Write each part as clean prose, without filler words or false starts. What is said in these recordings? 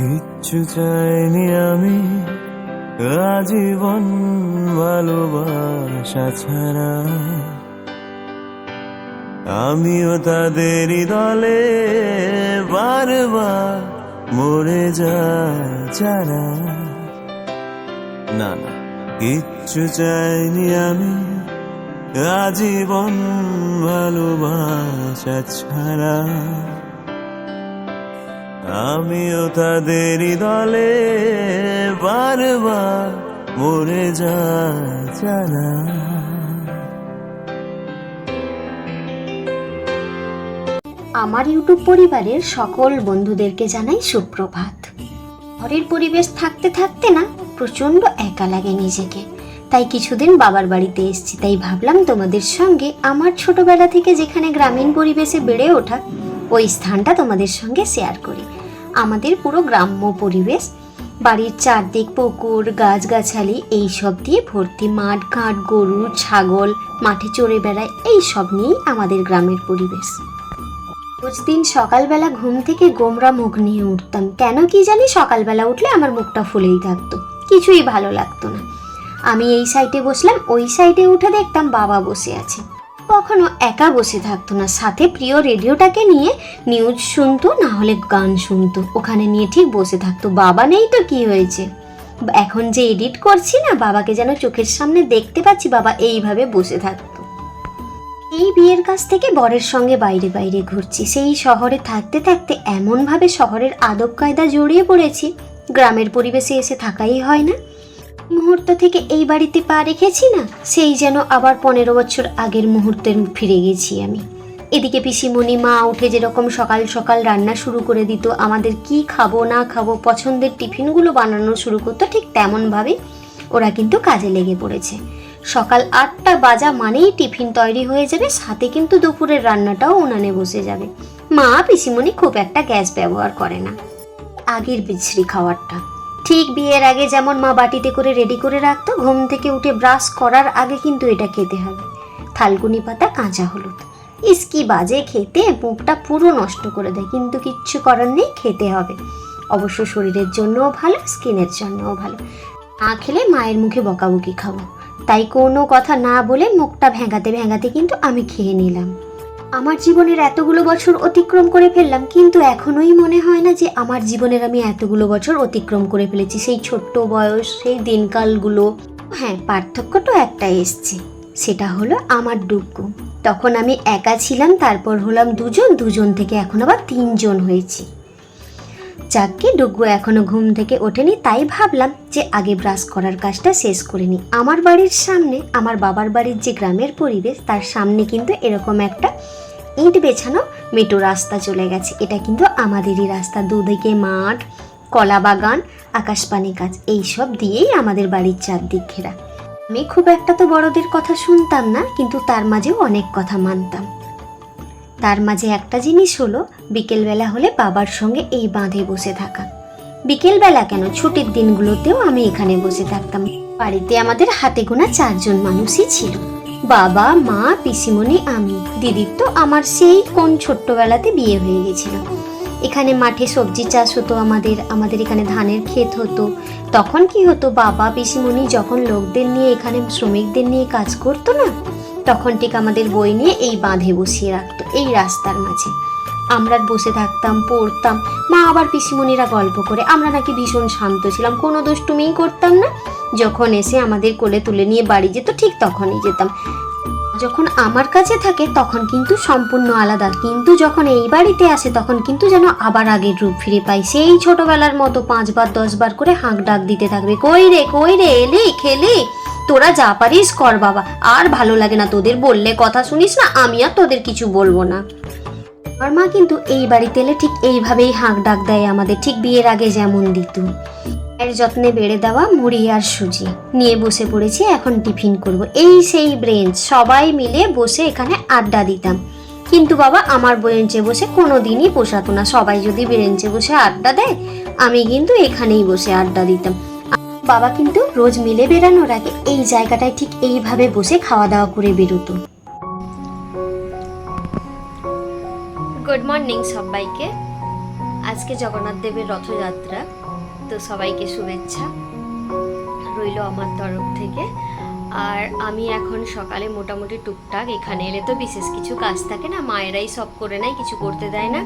কিচ্ছু চাইনি আমি আজীবন ভালোবাসা ছাড়া, আমিও তাদেরই দলে বারবার মরে যায় যারা। না না, কিচ্ছু চাইনি আমি আজীবন ভালোবাসা ছাড়া, আমিও তাদেরই দলে বারবার মরে যায় যারা। আমার ইউটিউব পরিবারের সকল বন্ধুদেরকে জানাই সুপ্রভাত। ঘরের পরিবেশ থাকতে থাকতে না প্রচণ্ড একা লাগে নিজেকে, তাই কিছুদিন বাবার বাড়িতে এসেছি। তাই ভাবলাম তোমাদের সঙ্গে আমার ছোটবেলা থেকে যেখানে গ্রামীণ পরিবেশে বেড়ে ওঠা ওই স্থানটা তোমাদের সঙ্গে শেয়ার করি। আমাদের পুরো গ্রাম্য পরিবেশ, বাড়ির চারদিক পুকুর গাছগাছালি এইসব দিয়ে ভর্তি, মাঠ ঘাট, গরু ছাগল মাঠে চড়ে বেড়ায়, এইসব নিয়েই আমাদের গ্রামের পরিবেশ। রোজদিন সকালবেলা ঘুম থেকে গোমরা মুখ নিয়ে উঠতাম। কেন কি জানি সকালবেলা উঠলে আমার মুখটা ফুলেই থাকতো, কিছুই ভালো লাগতো না। আমি এই সাইডে বসলাম, ওই সাইডে উঠে দেখতাম বাবা বসে আছে। কখনো একা বসে থাকতো না, সাথে প্রিয় রেডিওটাকে নিয়ে নিউজ শুনতো, না হলে গান শুনতো, ওখানে নিয়ে ঠিক বসে থাকতো। বাবা নেই তো কি হয়েছে, এখন যে এডিট করছি না, বাবাকে যেন চোখের সামনে দেখতে পাচ্ছি, বাবা এইভাবে বসে থাকতো। এই বিয়ের কাছ থেকে বরের সঙ্গে বাইরে বাইরে ঘুরছি। সেই শহরে থাকতে থাকতে এমনভাবে শহরের আদব কায়দা জড়িয়ে পড়েছি, গ্রামের পরিবেশে এসে থাকাই হয় না। মুহূর্ত থেকে এই বাড়িতে পা রেখেছি না, সেই যেন আবার 15 বছর আগের মুহূর্তে ফিরে গেছি আমি। এদিকে পিসিমণি মা উঠে যেরকম সকাল সকাল রান্না শুরু করে দিত, আমাদের কি খাবো না খাবো পছন্দের টিফিনগুলো বানানো শুরু করতো, ঠিক তেমনভাবে ওরা কিন্তু কাজে লেগে পড়েছে। সকাল 8টা বাজা মানেই টিফিন তৈরি হয়ে যাবে, সাথে কিন্তু দুপুরের রান্নাটাও উনানে বসে যাবে। মা পিসিমণি খুব একটা গ্যাস ব্যবহার করে না। আগের বিছড়ি খাওয়ারটা ঠিক বিয়ের আগে যেমন মা বাটিতে করে রেডি করে রাখতো, ঘুম থেকে উঠে ব্রাশ করার আগে কিন্তু এটা খেতে হবে। থালকুনি পাতা কাঁচা হলুদ, কি বাজে খেতে, মুখটা পুরো নষ্ট করে দেয়, কিন্তু কিচ্ছু করার নেই, খেতে হবে। অবশ্য শরীরের জন্যও ভালো, স্কিনের জন্যও ভালো। না খেলে মায়ের মুখে বকাবকি খাবো, তাই কোনো কথা না বলে মুখটা ভেঙাতে ভেঙাতে কিন্তু আমি খেয়ে নিলাম। আমার জীবনের এতগুলো বছর অতিক্রম করে ফেললাম, কিন্তু এখনোই মনে হয় না যে আমার জীবনের আমি এতগুলো বছর অতিক্রম করে ফেলেছি, সেই ছোট্ট বয়স, সেই দিনকালগুলো। হ্যাঁ, পার্থক্যটা একটাই এসছে, সেটা হলো আমার ডুগু। তখন আমি একা ছিলাম, তারপর হলাম দুজন থেকে এখন আবার 3 জন হয়েছি। যাকে ডুগু এখনো ঘুম থেকে ওঠেনি, তাই ভাবলাম যে আগে ব্রাশ করার কাজটা শেষ করে নিই। আমার বাড়ির সামনে, আমার বাবার বাড়ির যে গ্রামের পরিবেশ, তার সামনে কিন্তু এরকম একটা ইট বেছানো মেটো রাস্তা চলে গেছে। এটা কিন্তু আমাদেরই রাস্তা, দুদিকে মাঠ, কলা বাগান, আকাশপানি গাছ, এইসব দিয়েই আমাদের বাড়ির চারদিক ঘেরা। আমি খুব একটা তো বড়দের কথা শুনতাম না, কিন্তু তার মাঝেও অনেক কথা মানতাম। তার মাঝে একটা জিনিস হলো, বিকেলবেলা হলে বাবার সঙ্গে এই বাঁধে বসে থাকা। বিকেলবেলা কেন, ছুটির দিনগুলোতেও আমি এখানে বসে থাকতাম। বাড়িতে আমাদের হাতে গোনা 4 জন মানুষই ছিল, বাবা মা পিসিমণি আমি। দিদির তো আমার সেই কোন ছোট্টবেলাতে বিয়ে হয়ে গেছিল। এখানে মাঠে সবজি চাষ হতো, আমাদের এখানে ধানের ক্ষেত হতো। তখন কি হতো, বাবা পিসিমণি যখন লোকদের নিয়ে এখানে শ্রমিকদের নিয়ে কাজ করতো না, তখন ঠিক আমাদের বই নিয়ে এই বাঁধে বসিয়ে রাখতো, এই রাস্তার মাঝে। আমরা বসে থাকতাম, পড়তাম, মা আবার পিসিমণিরা গল্প করে। আমরা নাকি ভীষণ শান্ত ছিলাম, কোনো দুষ্টুমিই করতাম না। যখন এসে আমাদের কোলে তুলে নিয়ে বাড়ি যেত, ঠিক তখনই যেতাম। যখন আমার কাছে থাকে তখন কিন্তু সম্পূর্ণ আলাদা, কিন্তু যখন এই বাড়িতে আসে তখন কিন্তু যেন আবার আগের রূপ ফিরে পাই। সেই ছোটবেলার মতো 5 বার 10 বার করে হাঁক ডাক দিতে থাকবে, কই রে এলি খেলি, তোরা যা পারিস কর বাবা, আর ভালো লাগে না তোদের, বললে কথা শুনিস না, আমি আর তোদের কিছু বলবো না। আমার মা কিন্তু এই বাড়িতে এলে ঠিক এইভাবেই হাঁক ডাক দেয় আমাদের, ঠিক বিয়ের আগে যেমন দিত। এর যত্নে বেড়ে দেওয়া মুড়ি আর সুজি নিয়ে বসে পড়েছি, এখন টিফিন করব। এই সেই ব্রেঞ্চ, সবাই মিলে বসে এখানে আড্ডা দিতাম। কিন্তু বাবা আমার বেঞ্চে বসে কোনো দিনই পোষাতো না। সবাই যদি বেঞ্চে বসে আড্ডা দেয়, আমি কিন্তু এখানেই বসে আড্ডা দিতাম। বাবা কিন্তু রোজ মিলে বেরানোর আগে এই জায়গাটায় ঠিক এইভাবে বসে খাওয়া দাওয়া করে বেরোতো। গুড মর্নিং সবাইকে। আজকে জগন্নাথ দেবের রথযাত্রা, তো সবাইকে শুভেচ্ছা রইল আমার তরফ থেকে। আর আমি এখন সকালে মোটামুটি টুকটাক, এখানে এলে তো বিশেষ কিছু কাজ থাকে না, মায়েরাই সব করে নেয়, কিছু করতে দেয় না।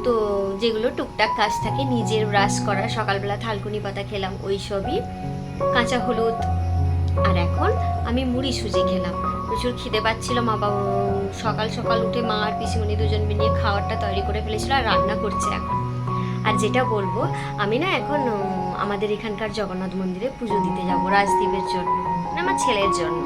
তো যেগুলো টুকটাক কাজ থাকে, নিজের ব্রাশ করা, সকালবেলা থালকুনি পাতা খেলাম, ওই সবই, কাঁচা হলুদ। আর এখন আমি মুড়ি সুজি খেলাম, প্রচুর খিদে পাচ্ছিল। মা বাবা সকাল সকাল উঠে মা আর পিসিমণি দুজন মিলিয়ে খাবারটা তৈরি করে ফেলেছিল আর রান্না করছে এখন। আর যেটা বলবো, আমি না এখন আমাদের এখানকার জগন্নাথ মন্দিরে পুজো দিতে যাবো রাজদীপের জন্য, মানে আমার ছেলের জন্য।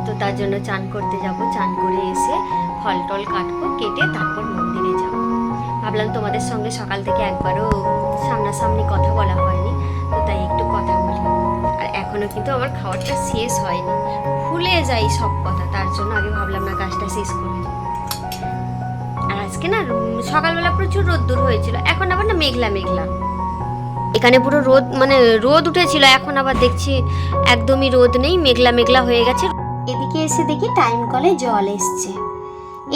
তো তার জন্য চান করতে যাব, চান করে এসে ফল টল কাটবো, কেটে তারপর মন্দিরে যাব। ভাবলাম তোমাদের সঙ্গে সকাল থেকে একবারও সামনাসামনি কথা বলা হয়নি, তো তাই একটু কথা বলি। আর এখনো কিন্তু আমার খাবারটা শেষ হয়নি, ভুলে যাই সব কথা, তার জন্য আগে ভাবলাম না কাজটা শেষ করে নিই। আর আজকে না সকালবেলা প্রচুর রোদ্দুর হয়েছিল, এখন আবার না মেঘলা মেঘলা, এখানে পুরো রোদ, মানে রোদ উঠেছিল, এখন আবার দেখছি একদমই রোদ নেই, মেঘলা মেঘলা হয়ে গেছে। এদিকে এসে দেখি টাইম কলে জল এসছে।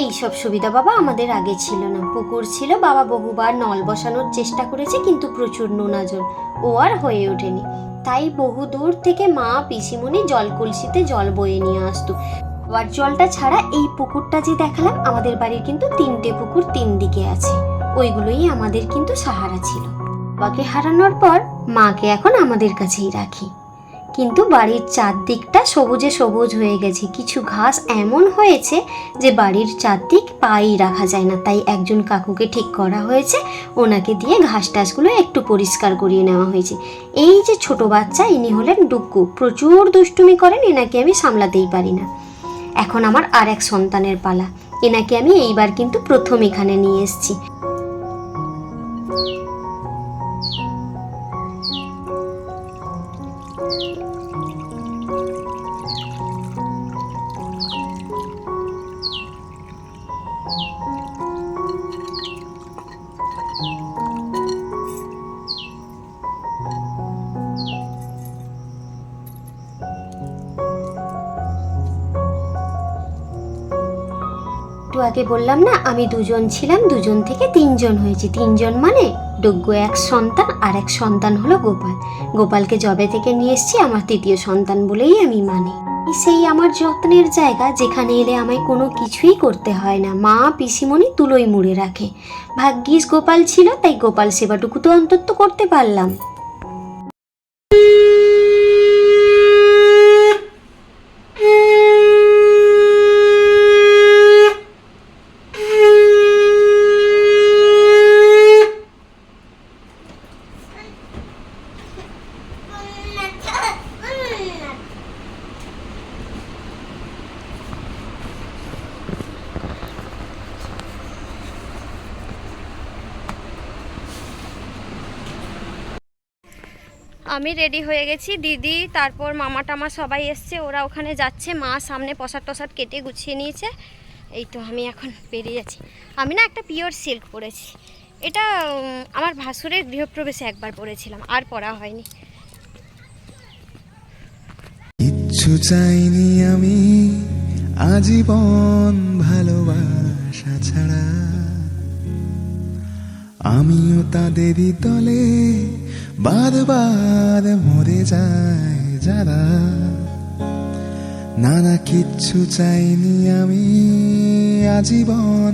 এই সব সুবিধা বাবা আমাদের আগে ছিল না। পুকুর ছিল, বাবা বহুবার নল বসানোর চেষ্টা করেছে, কিন্তু প্রচুর নোনা জল, ও আর হয়ে ওঠেনি। তাই বহু দূর থেকে মা পিসিমণি জল কলসিতে জল বয়ে নিয়ে আসতো। আর জলটা ছাড়া এই পুকুরটা যে দেখালাম, আমাদের বাড়ির কিন্তু 3টে পুকুর 3 দিকে আছে, ওইগুলোই আমাদের কিন্তু সাহারা ছিল। বাবাকে হারানোর পর মাকে এখন আমাদের কাছেই রাখি, কিন্তু বাড়ির চারদিকটা সবুজে সবুজ হয়ে গেছে। কিছু ঘাস এমন হয়েছে যে বাড়ির চারদিক পাই রাখা যায় না, তাই একজন কাকুকে ঠিক করা হয়েছে, ওনাকে দিয়ে ঘাস টাসগুলো একটু পরিষ্কার করিয়ে নেওয়া হয়েছে। এই যে ছোট বাচ্চা, ইনি হলেন ডুক্কু, প্রচুর দুষ্টুমি করেন, এনাকে আমি সামলাতেই পারি না। এখন আমার আর এক সন্তানের পালা, এনাকে আমি এইবার কিন্তু প্রথম এখানে নিয়ে এসেছি। একটু আগে বললাম না আমি 2জন ছিলাম, 2জন থেকে 3জন হয়েছি। 3জন মানে ডুগ্গু এক সন্তান, আর এক সন্তান হলো গোপাল। গোপালকে জবে থেকে নিয়ে এসেছি, আমার 3য় সন্তান বলেই আমি মানি। সেই আমার যত্নের জায়গা, যেখানে এলে আমায় কোনো কিছুই করতে হয় না, মা পিসিমণি তুলোই মুড়ে রাখে। ভাগ্যিস গোপাল ছিল, তাই গোপাল সেবাটুকু তো অন্তত করতে পারলাম। আমি রেডি হয়ে গেছি, দিদি তারপর মামা টামা সবাই এসছে, ওরা ওখানে যাচ্ছে, মা সামনে প্রসাদ টসাদ কেটে গুছিয়ে নিয়েছে। এই তো আমি এখন বেরিয়ে যাচ্ছি। আমি না একটা পিওর সিল্ক পরেছি, এটা আমার ভাসুরের গৃহপ্রবেশে একবার পরেছিলাম, আর পরা হয়নি। কিচ্ছু চাইনি আমি আজীবন ভালোবাসা ছাড়া, আমিও তাদেরই দলে বাদ বাদ মরে যায় যারা। না না কিচ্ছু চাইনি আমি আজীবন।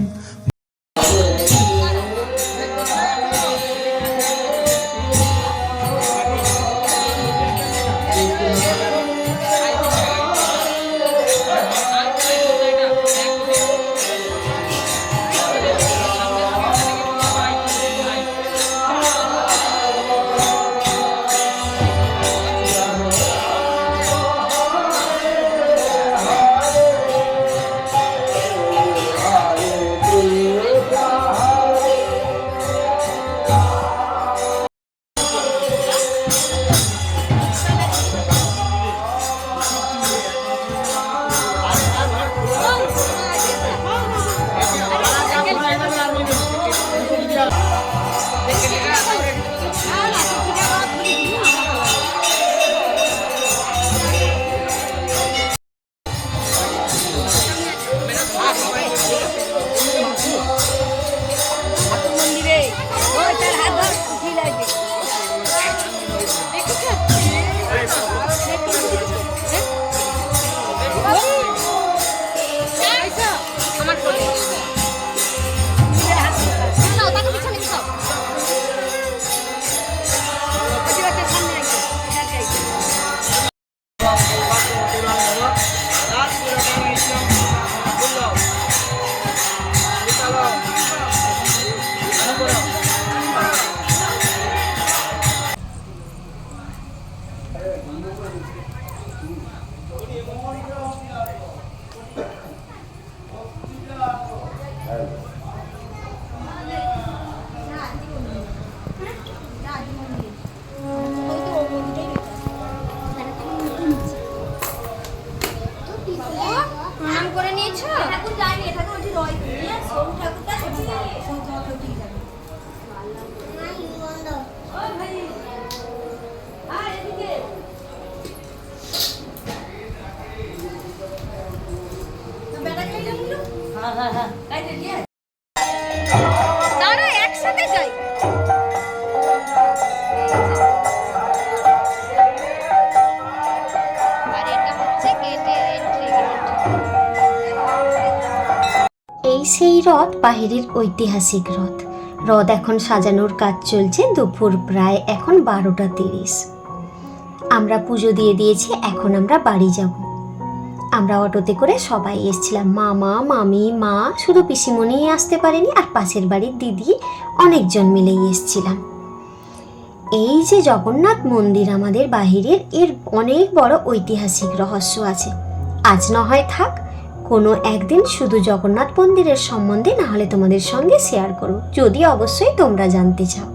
আর এটা হচ্ছে গেটের এন্ট্রি গেট। এই সেই রথ, বাহিরের ঐতিহাসিক রথ। রথ এখন সাজানোর কাজ চলছে। দুপুর প্রায় এখন 12:30। আমরা পুজো দিয়ে দিয়েছি, এখন আমরা বাড়ি যাব। আমরা অটোতে করে সবাই এসেছিলাম, মামা মামি মা, শুধু পিসিমণিই আসতে পারেনি, আর পাশের বাড়ির দিদি, অনেকজন মিলেই এসেছিলাম। এই যে জগন্নাথ মন্দির আমাদের বাহিরের, এর অনেক বড় ঐতিহাসিক রহস্য আছে। আজ না হয় থাক, কোনো একদিন শুধু জগন্নাথ মন্দিরের সম্বন্ধে না হলে তোমাদের সঙ্গে শেয়ার করব, যদি অবশ্যই তোমরা জানতে চাও।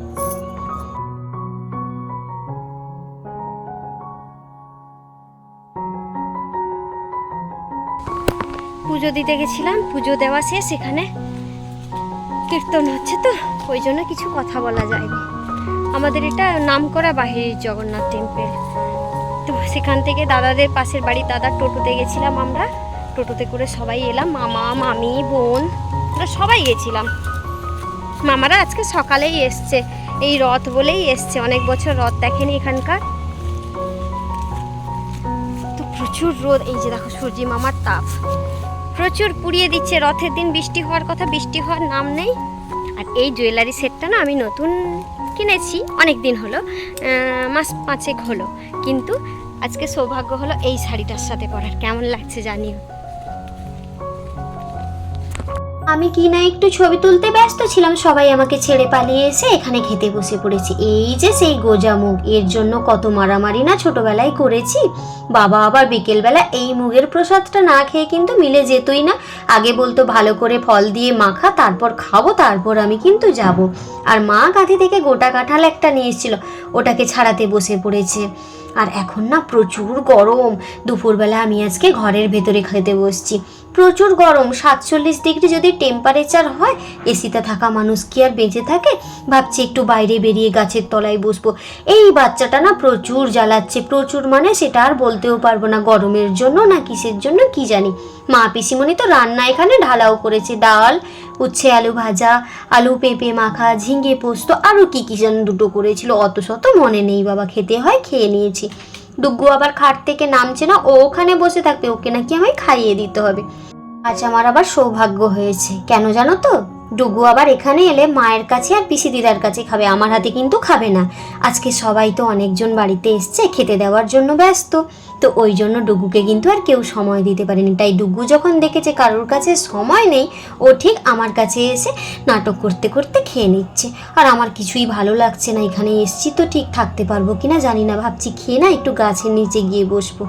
পুজো দিতে গেছিলাম, পুজো দেওয়া শেষ, এখানে কীর্তন হচ্ছে তো ওই জন্য কিছু কথা বলা যায়নি। আমাদের এটা নামকরা বাহিরের জগন্নাথ টেম্পল। তো সেখান থেকে দাদাদের পাশের বাড়ির দাদার টোটোতে গেছিলাম আমরা, টোটোতে করে সবাই এলাম, মামা মামি বোন, আমরা সবাই গেছিলাম। মামারা আজকে সকালেই এসছে, এই রথ বলেই এসছে, অনেক বছর রথ দেখেনি এখানকার। তো প্রচুর রোদ, এই যে দেখো সূর্যি মামার তাপ প্রচুর পুড়িয়ে দিচ্ছে। রথের দিন বৃষ্টি হওয়ার কথা, বৃষ্টি হওয়ার নাম নেই। আর এই জুয়েলারি সেটটা না আমি নতুন কিনেছি, অনেক দিন হলো, মাস 5 হলো, কিন্তু আজকে সৌভাগ্য হলো এই শাড়িটার সাথে পরার। কেমন লাগছে জানিও। আমি কি না একটু ছবি তুলতে ব্যস্ত ছিলাম, সবাই আমাকে ছেড়ে পালিয়ে এসে এখানে খেতে বসে পড়েছি। এই যে সেই গোজা মুগ, এর জন্য কত মারামারি না ছোটবেলায় করেছি। বাবা আবার বিকেলবেলা এই মুগের প্রসাদটা না খেয়ে কিন্তু মিলে যেতই না। আগে বলতো ভালো করে ফল দিয়ে মাখা, তারপর খাবো, তারপর আমি কিন্তু যাব। আর মা কাঁধি থেকে গোটা কাঁঠাল একটা নিয়ে এসেছিল, ওটাকে ছাড়াতে বসে পড়েছে। আর এখন না প্রচুর গরম, দুপুরবেলা আমি আজকে ঘরের ভেতরে খেতে বসছি। প্রচুর গরম, 47 ডিগ্রি যদি টেম্পারেচার হয়, এসিতে থাকা মানুষ কি আর বেঁচে থাকে? ভাবছি একটু বাইরে বেরিয়ে গাছের তলায় বসবো। এই বাচ্চাটা না প্রচুর জ্বালাচ্ছে, প্রচুর মানে সেটা আর বলতেও পারবো না, গরমের জন্য না কিসের জন্য কি জানি। মা পিসিমণি তো রান্না এখানে ঢালাও করেছে, ডাল, উচ্ছে আলু ভাজা, আলু পেঁপে মাখা, ঝিঙে পোস্ত, আরও কি কি যেন দুটো করেছিল, অত শত মনে নেই বাবা। খেতে হয়, খেয়ে নিয়েছি। ডুগ্গু আবার খাট থেকে নামছে না, ও ওখানে বসে থাকবে, ওকে নাকি আমায় খাইয়ে দিতে হবে। আজ আমার আবার সৌভাগ্য হয়েছে, কেন জানো তো? ডুগু আবার এখানে এলে মায়ের কাছে আর পিসি দিদার কাছে খাবে, আমার হাতে কিন্তু খাবে না। আজকে সবাই তো অনেকজন বাড়িতে এসছে, খেতে দেওয়ার জন্য ব্যস্ত, তো ওই জন্য ডুগুকে কিন্তু আর কেউ সময় দিতে পারেনি। তাই ডুগু যখন দেখেছে কারোর কাছে সময় নেই, ও ঠিক আমার কাছে এসে নাটক করতে করতে খেয়ে নিচ্ছে। আর আমার কিছুই ভালো লাগছে না, এখানে এসছি তো ঠিক থাকতে পারবো কিনা জানি না। ভাবছি খেয়ে না একটু গাছের নিচে গিয়ে বসবো।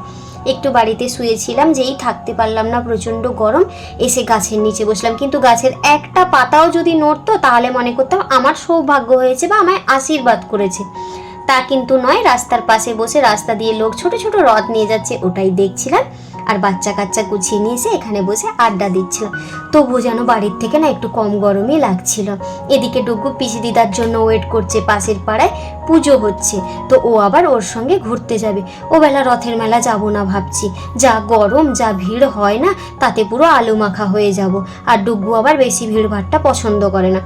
একটু বাড়িতে শুয়েছিলাম, যেই থাকতে পারলাম না, প্রচণ্ড গরম, এসে গাছের নিচে বসলাম। কিন্তু গাছের একটা পাতাও যদি নড়তো তাহলে মনে করতাম আমার সৌভাগ্য হয়েছে বা আমায় আশীর্বাদ করেছে। তা কিন্তু নয়, রাস্তার পাশে বসে রাস্তা দিয়ে লোক ছোট ছোট রথ নিয়ে যাচ্ছে, ওটাই দেখছিলাম। আর বাচ্চা কাচ্চা গুছিয়ে নিয়ে এসে এখানে বসে আড্ডা দিচ্ছিলাম। তবু যেন বাড়ির থেকে না একটু কম গরমই লাগছিল। এদিকে ডুগু পিসি দিদার জন্য ওয়েট করছে, পাশের পাড়ায় পুজো হচ্ছে, তো ও আবার ওর সঙ্গে ঘুরতে যাবে। ও বেলা রথের মেলা যাব না ভাবছি, যা গরম, যা ভিড় হয় না, তাতে পুরো আলু মাখা হয়ে যাব। আর ডুগু আবার বেশি ভিড়ভাড়টা পছন্দ করে না।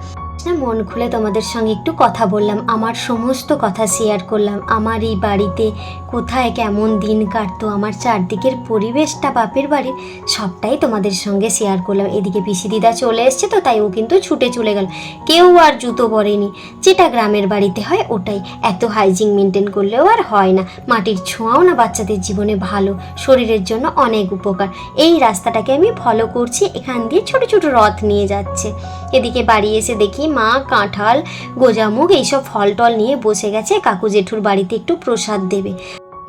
মন খুলে তোমাদের সঙ্গে একটু কথা বললাম, আমার সমস্ত কথা শেয়ার করলাম। আমার এই বাড়িতে কোথায় কেমন দিন কাটতো, আমার চারদিকের পরিবেশটা, বাপের বাড়ির সবটাই তোমাদের সঙ্গে শেয়ার করলাম। এদিকে পিসি দিদা চলে এসছে, তো তাই ও কিন্তু ছুটে চলে গেল। কেউ আর জুতো পরেনি, যেটা গ্রামের বাড়িতে হয় ওটাই। এত হাইজিন মেনটেন করলেও আর হয় না। মাটির ছোঁয়াও না বাচ্চাদের জীবনে ভালো, শরীরের জন্য অনেক উপকার। এই রাস্তাটাকে আমি ফলো করছি, এখান দিয়ে ছোট ছোট রথ নিয়ে যাচ্ছে। এদিকে বাড়ি এসে দেখি মা কাঁঠাল, গোজামুগ এইসব ফল টল নিয়ে বসে গেছে, কাকু জেঠুর বাড়িতে একটু প্রসাদ দেবে।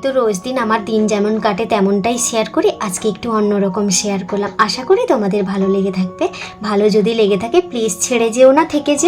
তো রোজ দিন আমার দিন যেমন কাটে তেমনটাই শেয়ার করি, আজকে একটু অন্যরকম শেয়ার করলাম। আশা করি তোমাদের ভালো লেগে থাকবে। ভালো যদি লেগে থাকে প্লিজ ছেড়ে যেও না, থেকে যেও।